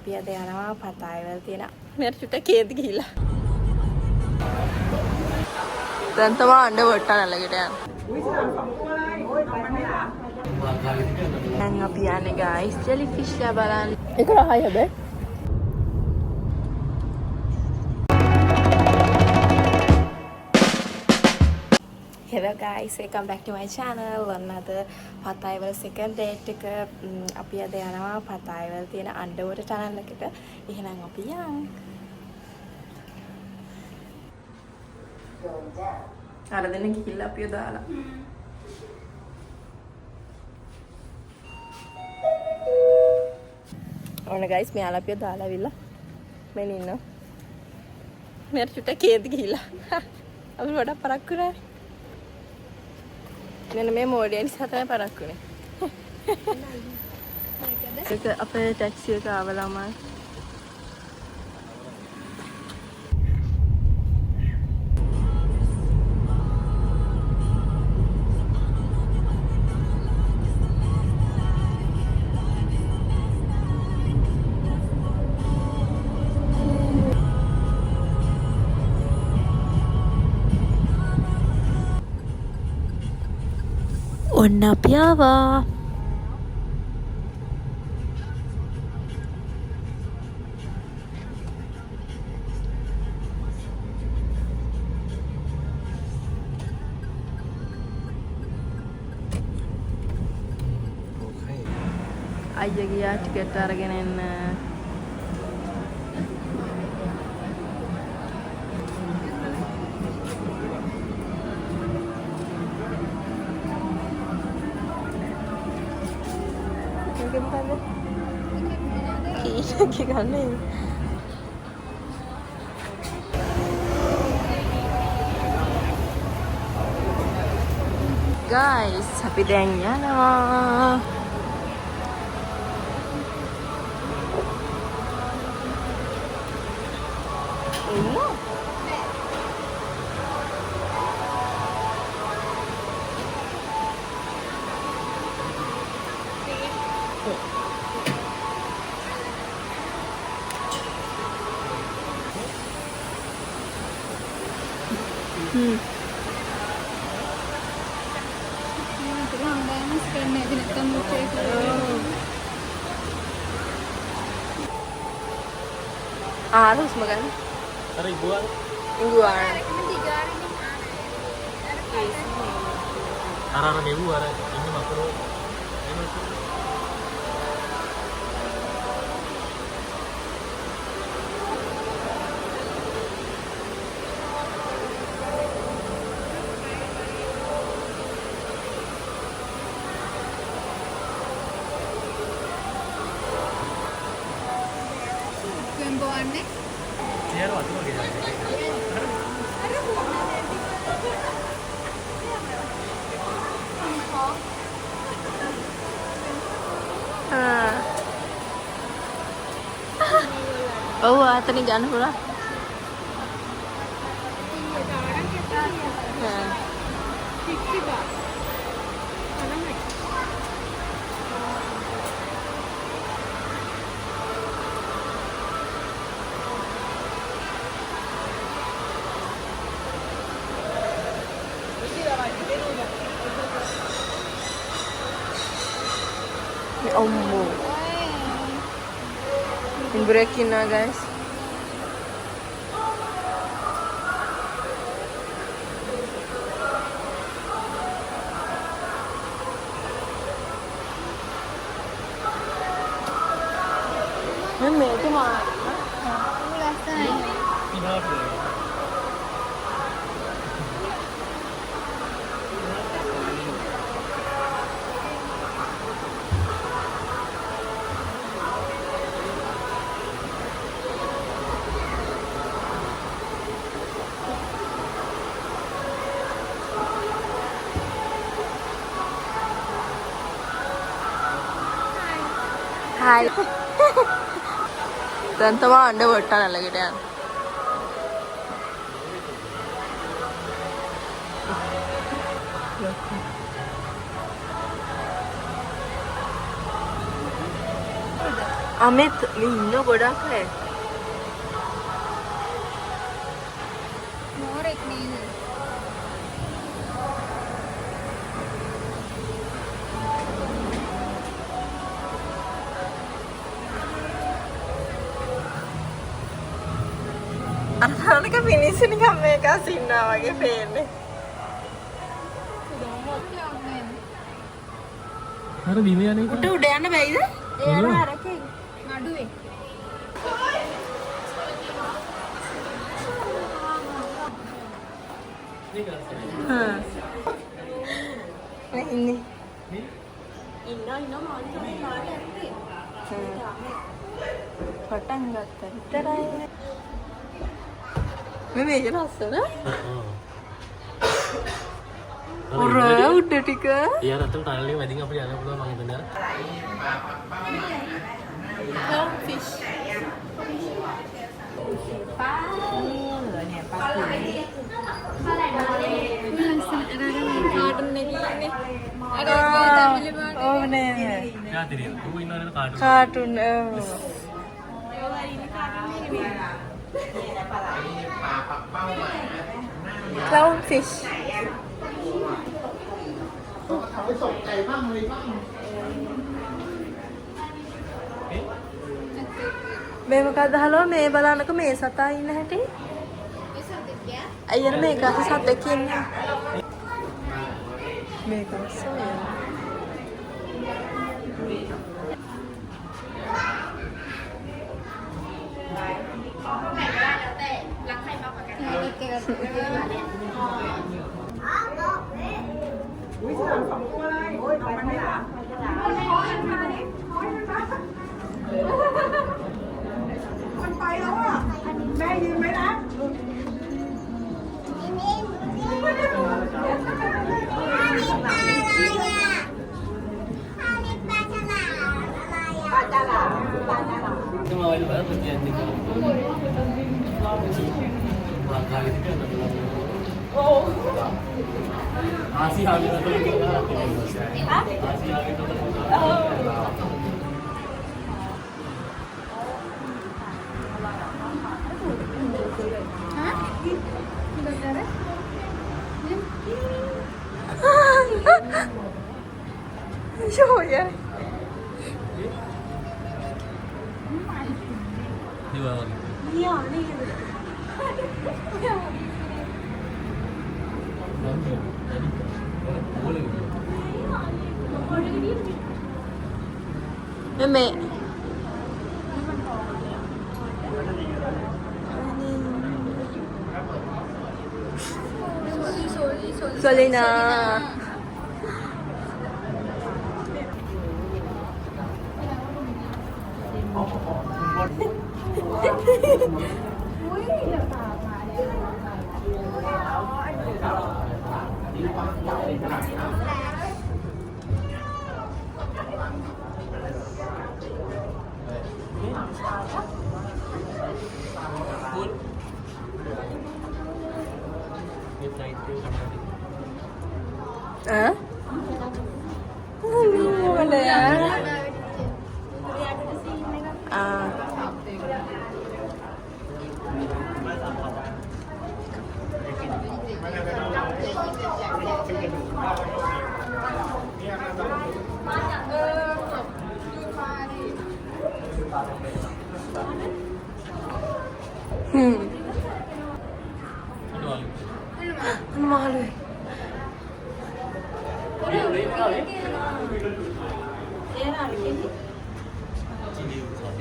අපි අද යනවා පතායවල තියෙන මෙයාට චුට්ටක් කේන්ති ගිහිල්ලා. දැන් තමයි අඬ වට්ට නැලකට යන්නේ. දැන් අපි යන්නේ guys jellyfish ලා බලන්න. ඒක රහයි හැබැයි. Hello guys, welcome back to my channel. Another පතායවල second date එක අපි අද යනවා පතායවල තියෙන underwater tunnel එකට. එහෙනම් අපි යමු. අර දෙන්න ගිහිල්ලා අපිව දාලා. ඔන්න guys මෙයාලා අපිව දාලා අවිල්ලා. මෙන්න ඉන්නවා. මෙයාට චුට්ටක් කේන්ති ගිහිල්ලා. අපි වඩා පරක්කු නෑ. මෙන්න මේ මෝඩිය නිසා තමයි පරක්කුනේ. ඒක අපේ ටැක්සි එක ආවලමයි. ඔන්න අපි ආවා. අයියා ගියා ටිකට් අරගෙන එන්න. Guys, අපි දැන් යනවා. Harus makan. Ribuan. Ribuan. Arah ribu arah ini makro. Iya, waktu lagi. Oh, tadi jangan pula. Ombo. Breaking na guys. Meme itu mah. Hai. Dan තමයි අඬ වට්ට නැලකට යන්නේ. අමෙත් මේ ඉන්න ගොඩක් අය. මෝරෙක් නේද? අරනක මිනිස්සු නිකන් මේක සින්නා වගේ පේන්නේ. අර බිම යන එක. උඩ යන්න බැයිද? ඒ අර අරකේ නඩුවේ. හා. ඉන්නේ. පටන් ගත්තා විතරයි. මේ ලස්සන. ඔර උඩ ටික. ඊයර අතට ටනල් එක වැඩින් අපිට යන්න පුළුවන් මම හිතන්නේ. Clownfish. Cartoon Clownfish. මේ මොකක්ද හලෝ මේ බලන්නකො මේ සතා ඉන්න හැටි. අයියර මේක අත සතෙක් ඉන්නේ. මේක සෝය. Joya. Iya, nih. Meme. Solina. Hah? Mana ya? Ah. Malu.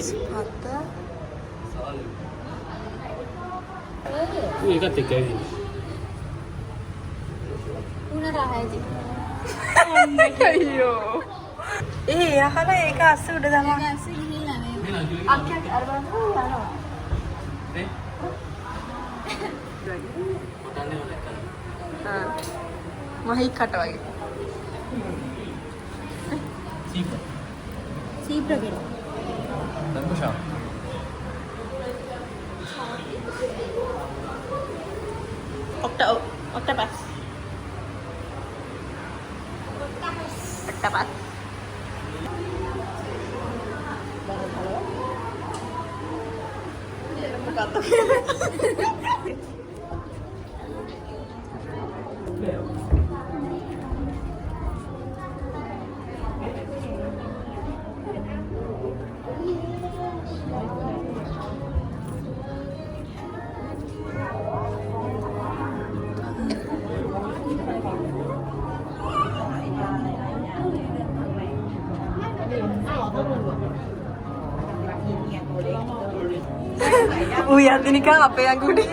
Sepatu. ඒකත් එක්ක ඇවිදින්න. අයියෝ. අහලා ඒක අස්ස උඩ දානවා. අක්කේ අර බලන්න යනවා. මහි කට වගේ. සීබ්‍රා කියලා. දම්පෂා. Octopus. Octopus. Uyanti nih Kang, apa yang gue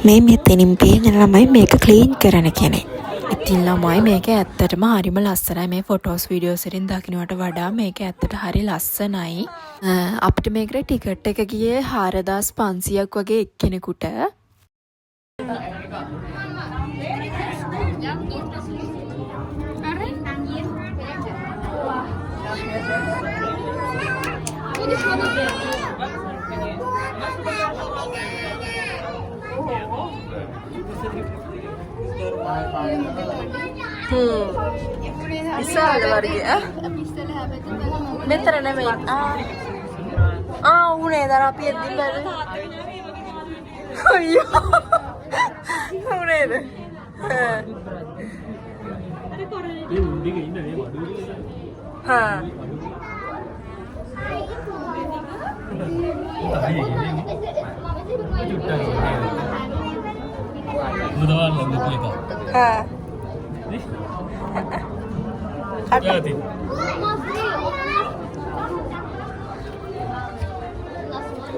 මේ මෙතනින් පේන ළමයි මේක ක්ලීන් කරන කෙනෙක්. ඉතින් ළමයි මේක ඇත්තටම හරිම ලස්සනයි. මේ ෆොටෝස් වීඩියෝස් වලින් දකින්නට වඩා මේක ඇත්තට හරි ලස්සනයි. අපිට මේකට ටිකට් එක ගියේ 4500ක් වගේ එක්කෙනෙකුට. Bisa ada lagi ya? Bener nih udah terapi di baru. Oh iya, udah deh. Hah.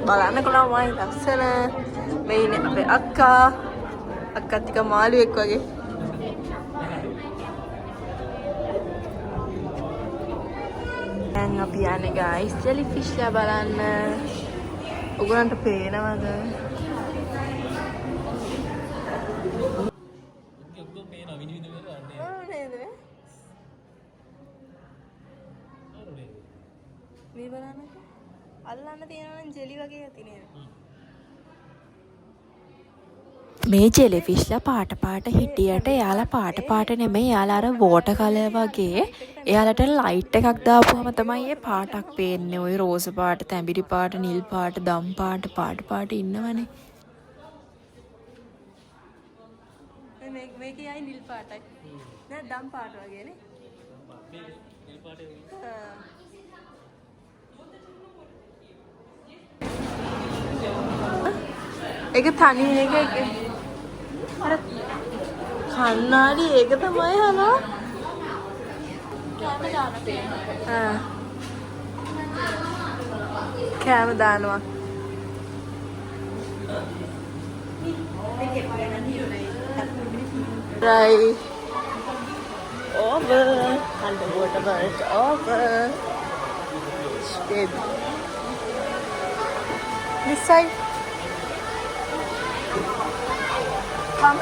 බලන්න කොළමයි ලස්සන මේ ඉන්නේ අපේ අක්කා ටික මාළුවෙක් වගේ දැන් අපි යන්නේ guys jellyfish ලා බලන්න ඔයගොල්ලන්ට පේනවද මේ බලන්න අල්ලන්න තියෙනවා නම් ජෙලි වගේ ඇති නේද මේ ජෙලිෆිෂ්ලා පාට හිටියට එයාලා පාට නෙමෙයි එයාලා අර වෝටර් කලර් වගේ එයාලට ලයිට් එකක් දාපුවම තමයි ඒ පාටක් පේන්නේ ඔය රෝස පාට තැඹිලි පාට නිල් පාට දම් පාට ඉන්නවනේ මේකේ ආයි නිල් පාටයි නෑ දම් පාට වගේනේ නිල් පාටේ ඒක තනි එක අර කන්නාඩි ඒක තමයි හලා කෑම දානවා right over underwater bird over stay this side come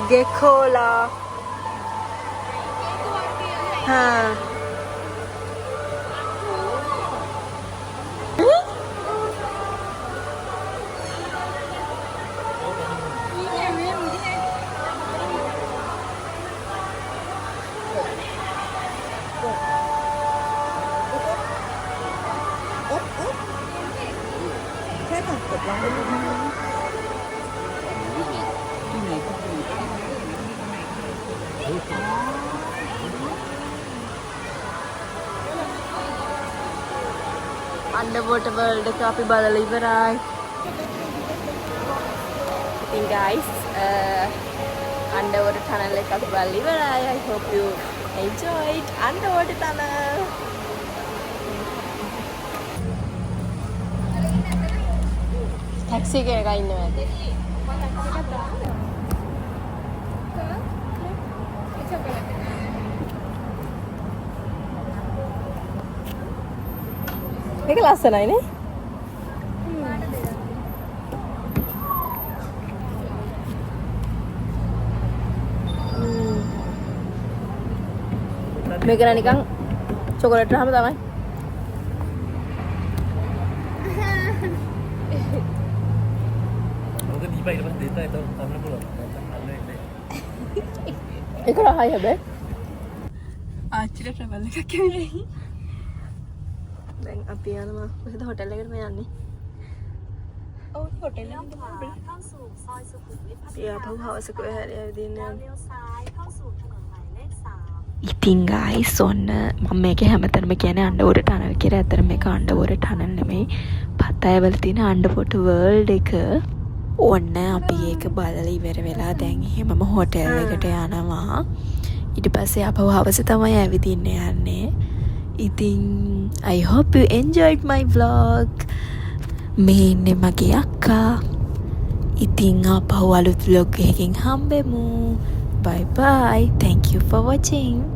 Gekola. हाँ. underwater world එක අපි බලලා ඉවරයි. ඉතින් guys underwater tunnel එක අපි බලලා ඉවරයි. I hope you enjoyed underwater tunnel. taxi එකක ඉන්නවා. මේක ලස්සනයි නේ? මේක නිකන් චොකලට් රහම තමයි. ඔක දීපා ඊට පස්සේ දෙන්න එතකොට තමයි පුළුවන්. අන්න එන්නේ. ඒක රහයි හැබැයි. ආච්චිට ට්‍රැවල් එකක් ඇවිල්ලා. දැන් අපි යනවා කොහෙද හොටෙල් එකට මේ යන්නේ? ඔව් හොටෙල් එකට අපි ආපහු හවස කොහේ හරි ඇවිදින්න යන්නේ. ඉතින් ගයිස් ඔන්න මම මේක හැමතැනම කියන්නේ අන්ඩර්වෝටර් ටනල් කියලා. ඇත්තට මේක අන්ඩර්වෝටර් ටනල් නෙමෙයි. පතායවල තියෙන අන්ඩර්වෝටර් වර්ල්ඩ් එක. ඔන්න අපි ඒක බලලා ඉවර වෙලා දැන් එහෙමම හොටෙල් එකට යනවා. ඊට පස්සේ ආපහු හවස තමයි ඇවිදින්න යන්නේ. ඉතින් I hope you enjoyed my vlog. මේ ඉන්නේ මගේ අක්කා. ඉතින් ආපහු අලුත් vlog එකකින් හම්බෙමු. Bye bye. Thank you for watching.